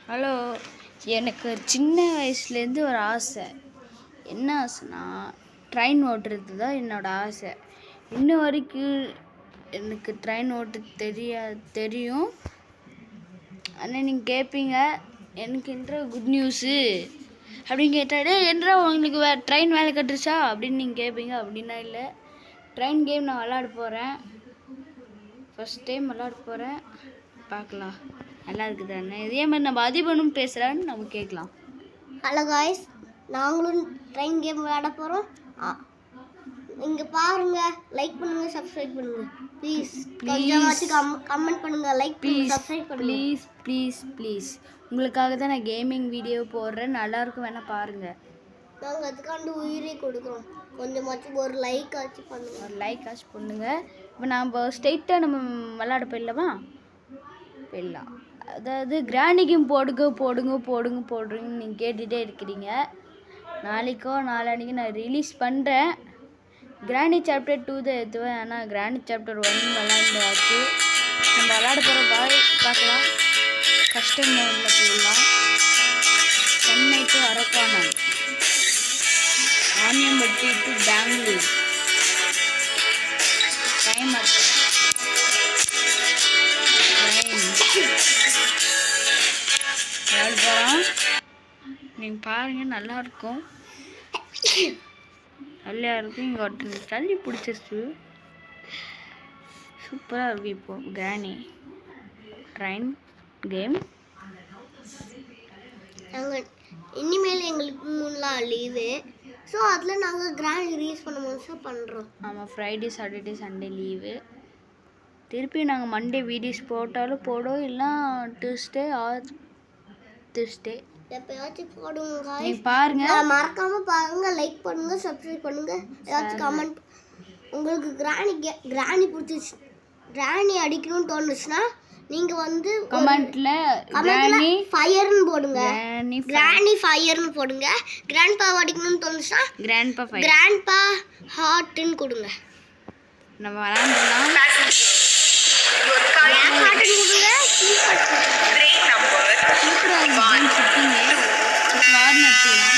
Hello, எனக்கு சின்ன வயசுலேருந்து ஒரு ஆசை. என்ன ஆசைனா, ட்ரெயின் ஓட்டுறது தான் என்னோடய ஆசை. இன்ன வரைக்கும் எனக்கு ட்ரெயின் ஓட்ட தெரியும். ஆனால் நீங்கள் கேட்பீங்க, எனக்கு என்ற குட் நியூஸு அப்படின்னு கேட்டாலே என்ற உங்களுக்கு ட்ரெயின் வேலை கட்டுருச்சா அப்படின்னு நீங்கள் கேட்பீங்க. அப்படின்னா இல்லை, ட்ரெயின் கேம் நான் விளாட போகிறேன். ஃபஸ்ட் டைம் விளாட போகிறேன். பார்க்கலாம் நல்லா இருக்குதானே. இதே மாதிரி நம்ம அதிபனும் பேசுகிறான்னு நம்ம கேட்கலாம். ஹலோ காய்ஸ், நாங்களும் ட்ரெயின் கேம் விளையாட போகிறோம். இங்கே பாருங்கள், லைக் பண்ணுங்கள், சப்ஸ்கிரைப் பண்ணுங்கள் ப்ளீஸ். கொஞ்சமாச்சும் கமெண்ட் பண்ணுங்கள், லைக் பண்ணுங்கள், சப்ஸ்கிரைப் பண்ணுங்கள் ப்ளீஸ். உங்களுக்காக தான் நான் கேமிங் வீடியோ போடுறேன். நல்லாயிருக்கும், வேணால் பாருங்கள். நாங்கள் அதுக்காண்டு உயிரே கொடுக்குறோம். கொஞ்சமாச்சும் ஒரு லைக் ஆச்சு பண்ணுங்கள். ஒரு லைக் ஆச்சு பண்ணுங்கள். இப்போ நம்ம ஸ்ட்ரெயிட்டாக நம்ம விளாட போயிடலாமா? போயிடலாம். அதாவது கிராண்டி கேம் போடுங்கன்னு நீங்கள் கேட்டுகிட்டே இருக்கிறீங்க. நாளைக்கோ நாளானிக்கு நான் ரிலீஸ் பண்ணுறேன். கிராண்டி சாப்டர் 2 தான் ஏற்றுவேன். ஆனால் கிராண்டி சாப்டர் 1 விளாண்டாச்சு. நம்ம விளாட போகிற பார்க்கலாம். கஸ்டம் மோடில் போயிடலாம். Chennai to Arakkonam, Aniyambatti to Bangalore. Time ஆச்சு. போகிறோம். நீங்கள் பாருங்கள், நல்லாயிருக்கும். இங்கே ஒருத்தர் தள்ளி பிடிச்சிருச்சு. சூப்பராக இருக்குது. இப்போது கிராணி ட்ரெயின் கேம். நாங்கள் இனிமேல் எங்களுக்கு 3 நாள் லீவு. ஸோ அதில் நாங்கள் கிராண்ட் ரிலீஸ் பண்ணும்போது பண்ணுறோம். ஆமாம், ஃப்ரைடே சாட்டர்டே சண்டே லீவு. திருப்பி நாங்கள் மண்டே வீடியோஸ் போட்டாலும் போடுவோம், இல்லை டியூஸ்டே எப்பயாச்சும் போடுவோங்க. பாருங்க, மறக்காம பாருங்க, லைக் பண்ணுங்க, சப்ஸ்கிரைப் பண்ணுங்க, ஏதாச்சும் கமெண்ட். உங்களுக்கு கிராணி பிடிச்சிச்சு, கிராணி அடிக்கணும்னு தோணுச்சுன்னா நீங்க வந்து கமெண்ட்ல ஃபயர்னு போடுங்க. கிராணி ஃபயர்னு போடுங்க. கிராண்ட்பா அடிக்கணும்னு தோணுச்சுன்னா கிராண்ட்பா ஹார்ட்னு கொடுங்க. நம்ம விளையாடலாம். கொடுங்க.